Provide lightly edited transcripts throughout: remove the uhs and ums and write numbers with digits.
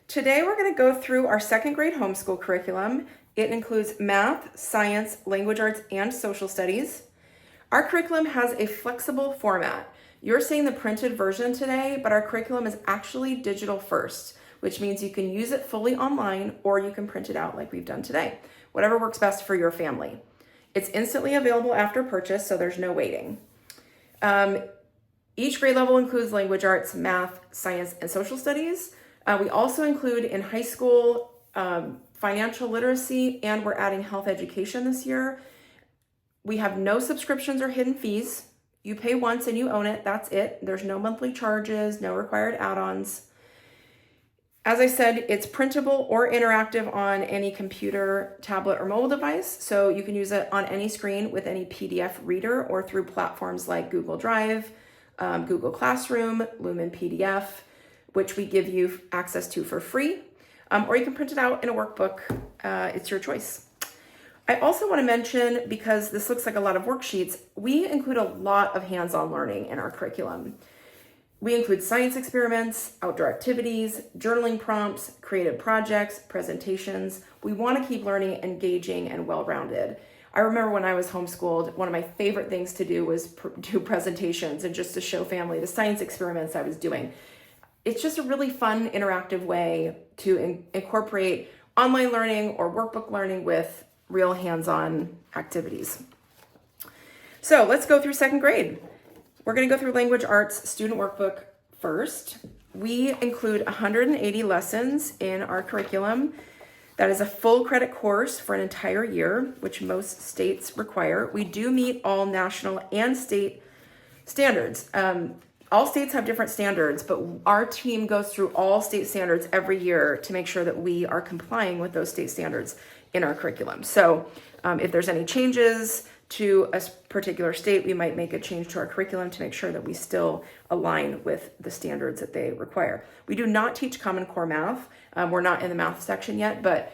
Today we're going to go through our second grade homeschool curriculum. It includes math, science, language arts, and social studies. Our curriculum has a flexible format. You're seeing the printed version today, but our curriculum is actually digital first, which means you can use it fully online or you can print it out like we've done today, whatever works best for your family. It's instantly available after purchase, so there's no waiting. Each grade level includes language arts, math, science, and social studies. We also include in high school financial literacy, and we're adding health education this year. We have no subscriptions or hidden fees. You pay once and you own it. That's it. There's no monthly charges, no required add-ons. As I said, it's printable or interactive on any computer, tablet, or mobile device. So you can use it on any screen with any PDF reader or through platforms like Google Drive, Google Classroom, Lumen PDF, which we give you access to for free. Or you can print it out in a workbook. It's your choice. I also want to mention, because this looks like a lot of worksheets, we include a lot of hands-on learning in our curriculum. We include science experiments, outdoor activities, journaling prompts, creative projects, presentations. We want to keep learning engaging and well-rounded. I remember when I was homeschooled, one of my favorite things to do was do presentations and just to show family the science experiments I was doing. It's just a really fun, interactive way to incorporate online learning or workbook learning with real hands-on activities. So let's go through second grade. We're going to go through language arts student workbook first. We include 180 lessons in our curriculum. That is a full credit course for an entire year, which most states require. We do meet all national and state standards. All states have different standards, but our team goes through all state standards every year to make sure that we are complying with those state standards in our curriculum. So if there's any changes to a particular state, we might make a change to our curriculum to make sure that we still align with the standards that they require. We do not teach Common Core math. We're not in the math section yet, but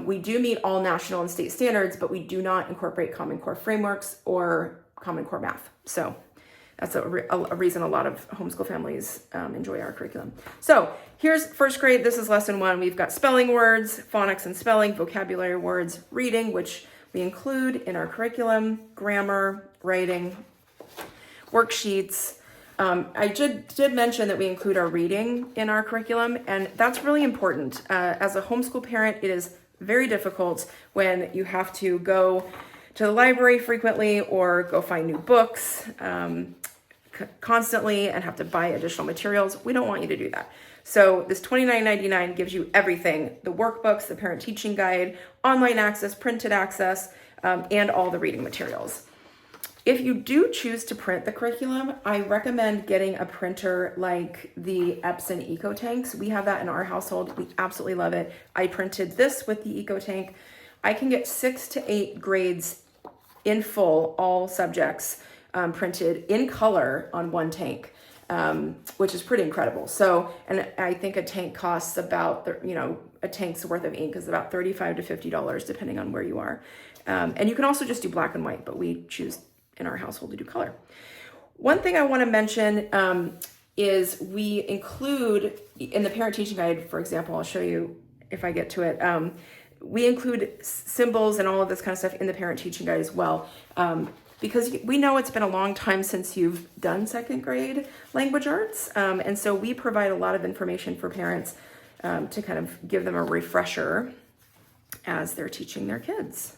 we do meet all national and state standards, but we do not incorporate Common Core frameworks or Common Core math. So that's a reason a lot of homeschool families enjoy our curriculum. So here's first grade. This is lesson 1. We've got spelling words, phonics and spelling, vocabulary words, reading, which we include in our curriculum, grammar, writing, worksheets. I did mention that we include our reading in our curriculum, and that's really important. As a homeschool parent, it is very difficult when you have to go to the library frequently or go find new books constantly and have to buy additional materials. We don't want you to do that. So this $29.99 gives you everything: the workbooks, the parent teaching guide, online access, printed access, and all the reading materials. If you do choose to print the curriculum, I recommend getting a printer like the Epson EcoTanks. We have that in our household. We absolutely love it. I printed this with the EcoTank. I can get 6 to 8 grades in full, all subjects, printed in color on one tank, which is pretty incredible. So, and I think a tank costs about, a tank's worth of ink is about $35 to $50, depending on where you are. And you can also just do black and white, but we choose in our household to do color. One thing I want to mention is we include in the parent teaching guide, for example, I'll show you if I get to it. We include symbols and all of this kind of stuff in the parent teaching guide as well. Because we know it's been a long time since you've done second grade language arts. And so we provide a lot of information for parents to kind of give them a refresher as they're teaching their kids.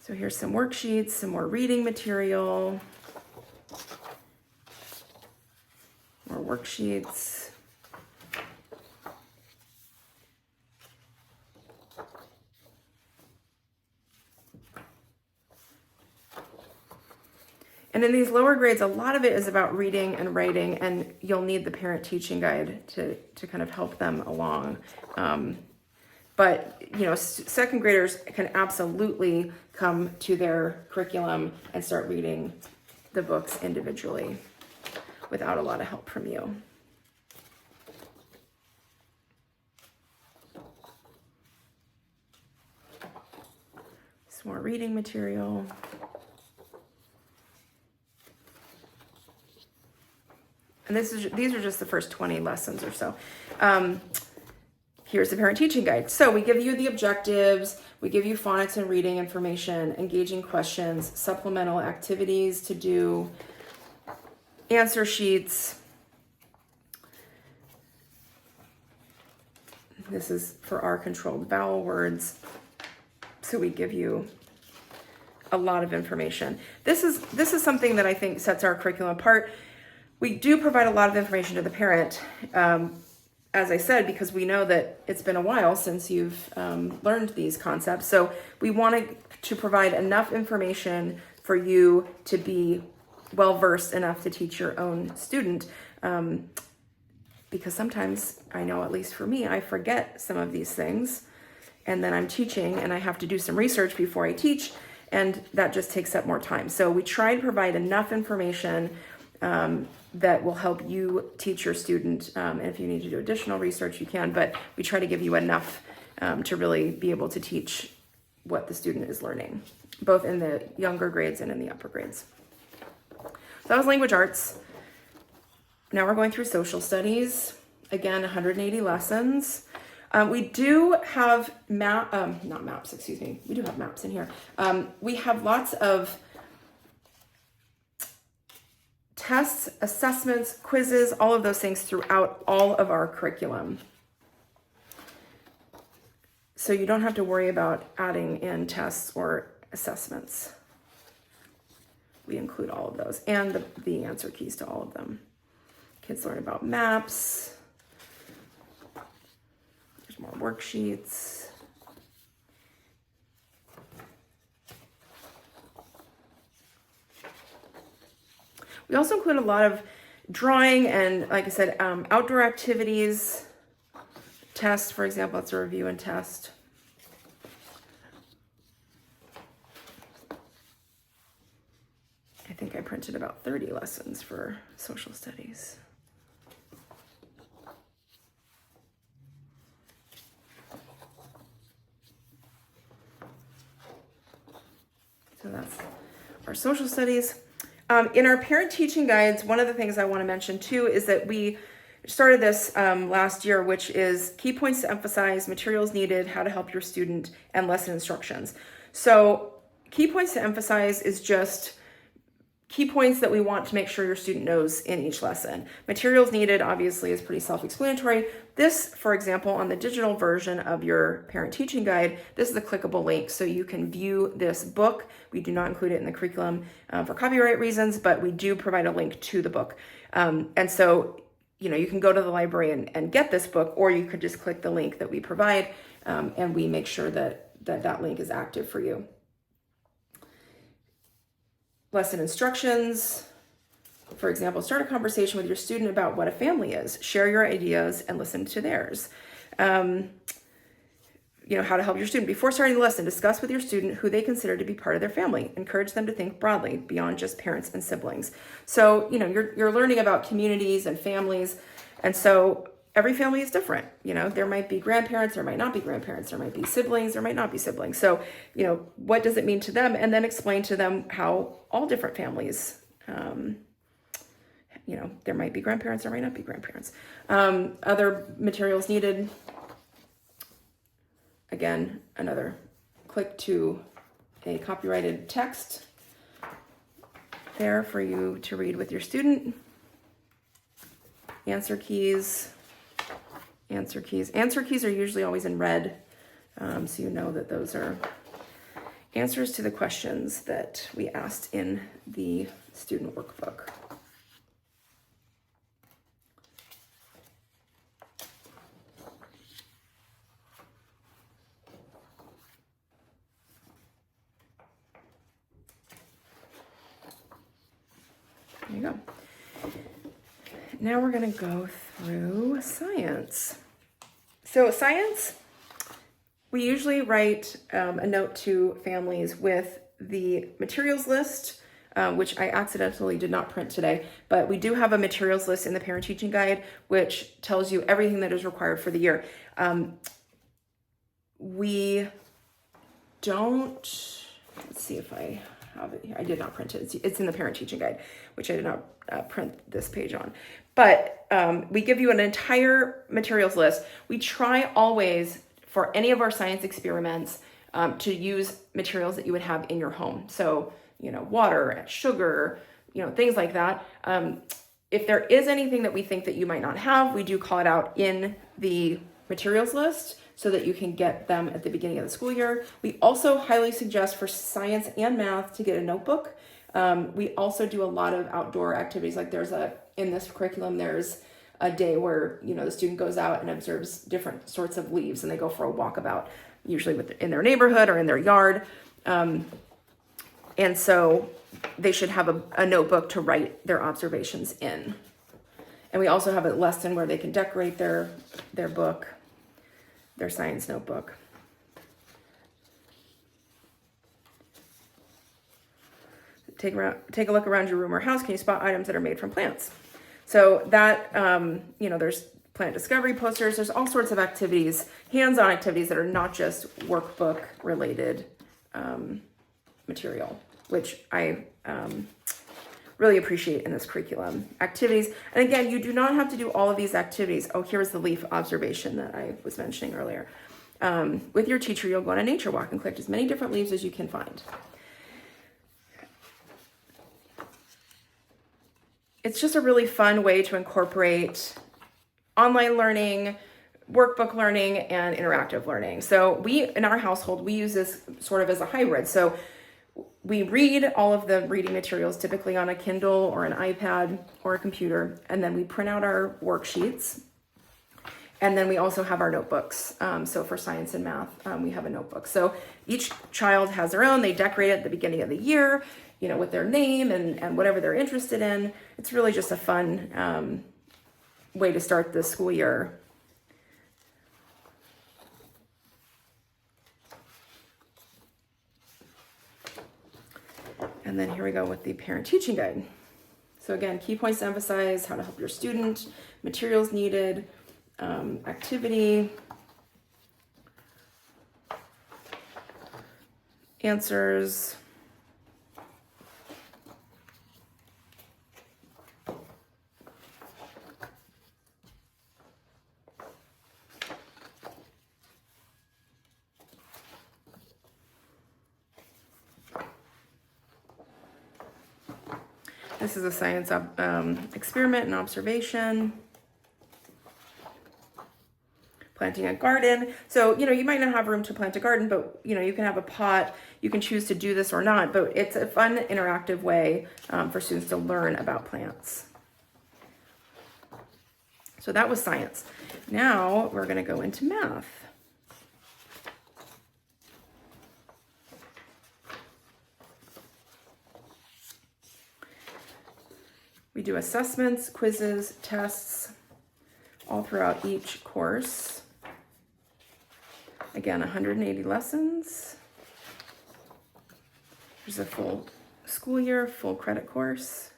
So here's some worksheets, some more reading material, more worksheets. And in these lower grades, a lot of it is about reading and writing, and you'll need the parent teaching guide to kind of help them along. But, second graders can absolutely come to their curriculum and start reading the books individually without a lot of help from you. Some more reading material. And these are just the first 20 lessons or so. here's the parent teaching guide. So we give you the objectives, we give you phonics and reading information, engaging questions, supplemental activities to do, answer sheets. This is for our controlled vowel words. So we give you a lot of information. This is something that I think sets our curriculum apart. We do provide a lot of information to the parent, as I said, because we know that it's been a while since you've learned these concepts. So we wanted to provide enough information for you to be well-versed enough to teach your own student. Because sometimes, I know at least for me, I forget some of these things, and then I'm teaching and I have to do some research before I teach, and that just takes up more time. So we try to provide enough information that will help you teach your student. And if you need to do additional research, you can, but we try to give you enough to really be able to teach what the student is learning, both in the younger grades and in the upper grades. So that was language arts. Now we're going through social studies. Again, 180 lessons. We do have not maps, excuse me. We do have maps in here. We have lots of tests, assessments, quizzes, all of those things throughout all of our curriculum. So you don't have to worry about adding in tests or assessments. We include all of those and the answer keys to all of them. Kids learn about maps. There's more worksheets. We also include a lot of drawing and, like I said, outdoor activities, tests, for example. It's a review and test. I think I printed about 30 lessons for social studies. So that's our social studies. In our parent teaching guides, one of the things I want to mention too is that we started this last year, which is key points to emphasize, materials needed, how to help your student, and lesson instructions. So key points to emphasize is just key points that we want to make sure your student knows in each lesson. Materials needed, obviously, is pretty self-explanatory. This, for example, on the digital version of your parent teaching guide, this is a clickable link, so you can view this book. We do not include it in the curriculum for copyright reasons, but we do provide a link to the book. And so, you can go to the library and get this book, or you could just click the link that we provide, and we make sure that link is active for you. Lesson instructions. For example, start a conversation with your student about what a family is. Share your ideas and listen to theirs. How to help your student. Before starting the lesson, discuss with your student who they consider to be part of their family. Encourage them to think broadly beyond just parents and siblings. So, you're learning about communities and families. And so every family is different. There might be grandparents, there might not be grandparents, there might be siblings, there might not be siblings. So, what does it mean to them? And then explain to them how all different families, there might be grandparents, there might not be grandparents. Other materials needed. Again, another click to a copyrighted text there for you to read with your student. Answer keys. Answer keys. Answer keys are usually always in red, so you know that those are answers to the questions that we asked in the student workbook. There you go. Now we're going to go through science. So science, we usually write a note to families with the materials list, which I accidentally did not print today, but we do have a materials list in the parent teaching guide, which tells you everything that is required for the year. We don't, let's see if I have it here. I did not print it. It's in the parent teaching guide, which I did not print this page on. But we give you an entire materials list. We try always for any of our science experiments to use materials that you would have in your home. So, water, sugar, things like that. If there is anything that we think that you might not have, we do call it out in the materials list so that you can get them at the beginning of the school year. We also highly suggest for science and math to get a notebook. We also do a lot of outdoor activities. Like in this curriculum, there's a day where, the student goes out and observes different sorts of leaves, and they go for a walkabout, usually in their neighborhood or in their yard. And so they should have a notebook to write their observations in. And we also have a lesson where they can decorate their book, their science notebook. Take a look around your room or house. Can you spot items that are made from plants? So that, there's plant discovery posters. There's all sorts of activities, hands-on activities that are not just workbook related material, which I really appreciate in this curriculum. Activities, and again, you do not have to do all of these activities. Oh, here's the leaf observation that I was mentioning earlier. With your teacher, you'll go on a nature walk and collect as many different leaves as you can find. It's just a really fun way to incorporate online learning, workbook learning, and interactive learning. So in our household, we use this sort of as a hybrid. So we read all of the reading materials, typically on a Kindle or an iPad or a computer, and then we print out our worksheets. And then we also have our notebooks. So for science and math, we have a notebook. So each child has their own. They decorate it at the beginning of the year, with their name and whatever they're interested in. It's really just a fun way to start the school year. And then here we go with the parent teaching guide. So again, key points to emphasize: how to help your student, materials needed, activity, answers, this is a science experiment and observation. Planting a garden. So, you might not have room to plant a garden, but, you can have a pot. You can choose to do this or not, but it's a fun, interactive way for students to learn about plants. So that was science. Now we're going to go into math. We do assessments, quizzes, tests, all throughout each course. Again, 180 lessons. There's a full school year, full credit course.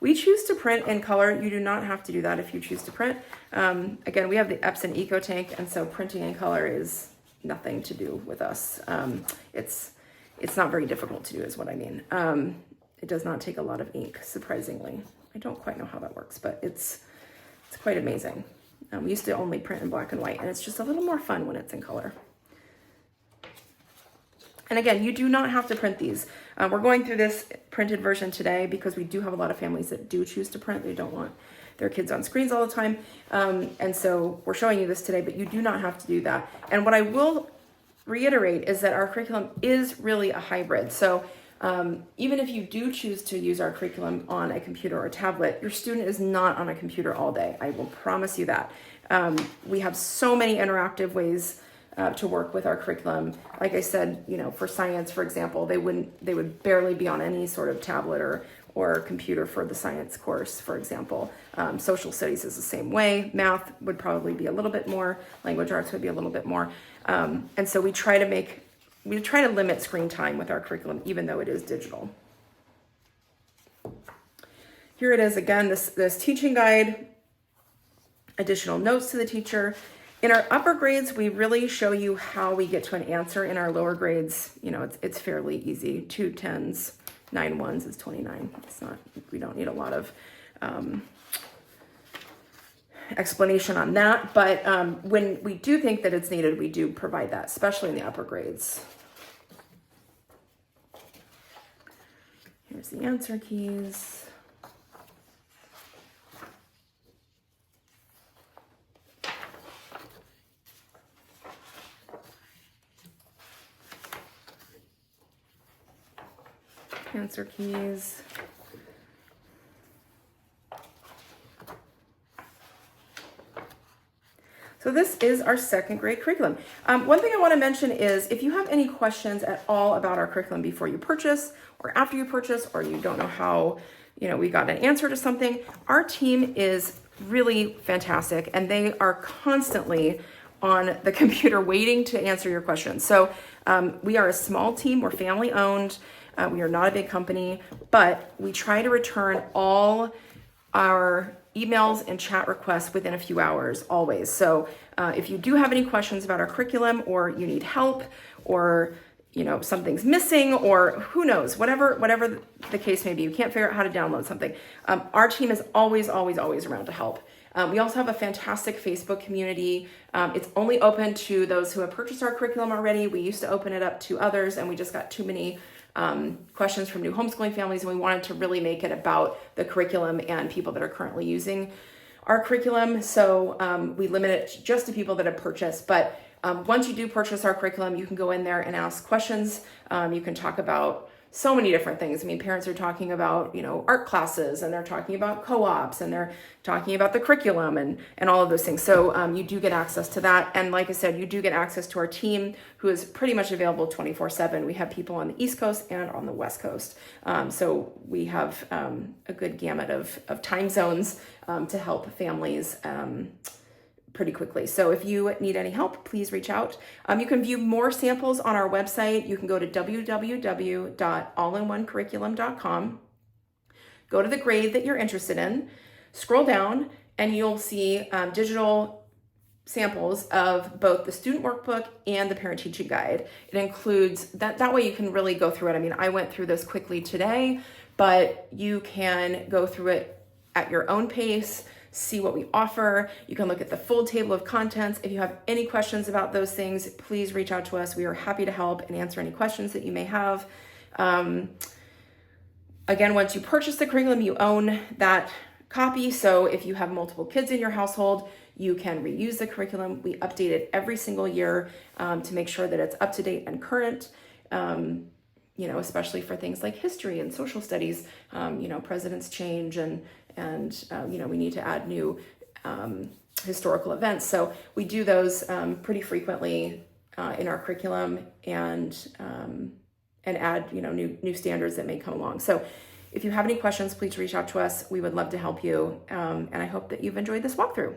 We choose to print in color. You do not have to do that if you choose to print. Again, we have the Epson Eco Tank, and so printing in color is nothing to do with us. It's not very difficult to do is what I mean. It does not take a lot of ink, surprisingly. I don't quite know how that works, but it's quite amazing. We used to only print in black and white, and it's just a little more fun when it's in color. And again, you do not have to print these. We're going through this printed version today because we do have a lot of families that do choose to print. They don't want their kids on screens all the time. And so we're showing you this today, but you do not have to do that. And what I will reiterate is that our curriculum is really a hybrid. So even if you do choose to use our curriculum on a computer or a tablet, your student is not on a computer all day. I will promise you that. We have so many interactive ways to work with our curriculum. Like I said, for science, for example, they would barely be on any sort of tablet or computer for the science course, for example. Social studies is the same way. Math would probably be a little bit more. Language arts would be a little bit more. And so we try to limit screen time with our curriculum, even though it is digital. Here it is again, this teaching guide, additional notes to the teacher. In our upper grades, we really show you how we get to an answer. In our lower grades, it's fairly easy. 2 10s, 9 1s is 29. We don't need a lot of explanation on that, but when we do think that it's needed, we do provide that, especially in the upper grades. Here's the answer keys. Answer keys. So this is our second grade curriculum. One thing I want to mention is if you have any questions at all about our curriculum before you purchase or after you purchase, or you don't know how, we got an answer to something, our team is really fantastic and they are constantly on the computer waiting to answer your questions. So we are a small team, we're family owned, we are not a big company, but we try to return all our emails and chat requests within a few hours, always. So if you do have any questions about our curriculum, or you need help, or something's missing, or who knows, whatever the case may be, you can't figure out how to download something, our team is always around to help. We also have a fantastic Facebook community. It's only open to those who have purchased our curriculum already. We used to open it up to others, and we just got too many questions from new homeschooling families, and we wanted to really make it about the curriculum and people that are currently using our curriculum. So we limit it just to people that have purchased. But once you do purchase our curriculum, you can go in there and ask questions. You can talk about so many different things. I mean, parents are talking about, art classes, and they're talking about co-ops, and they're talking about the curriculum and all of those things. So you do get access to that. And like I said, you do get access to our team, who is pretty much available 24/7. We have people on the East Coast and on the West Coast. So we have a good gamut of time zones to help families pretty quickly. So if you need any help, please reach out. You can view more samples on our website. You can go to www.allinonecurriculum.com, go to the grade that you're interested in, scroll down, and you'll see digital samples of both the student workbook and the parent teaching guide. It includes that way you can really go through it. I mean, I went through this quickly today, but you can go through it at your own pace, see what we offer. You can look at the full table of contents. If you have any questions about those things, please reach out to us. We are happy to help and answer any questions that you may have. Again, once you purchase the curriculum, you own that copy. So if you have multiple kids in your household, you can reuse the curriculum. We update it every single year to make sure that it's up to date and current. Especially for things like history and social studies, presidents change, and we need to add new historical events. So we do those pretty frequently in our curriculum, and add new standards that may come along. So if you have any questions, please reach out to us. We would love to help you, and I hope that you've enjoyed this walkthrough.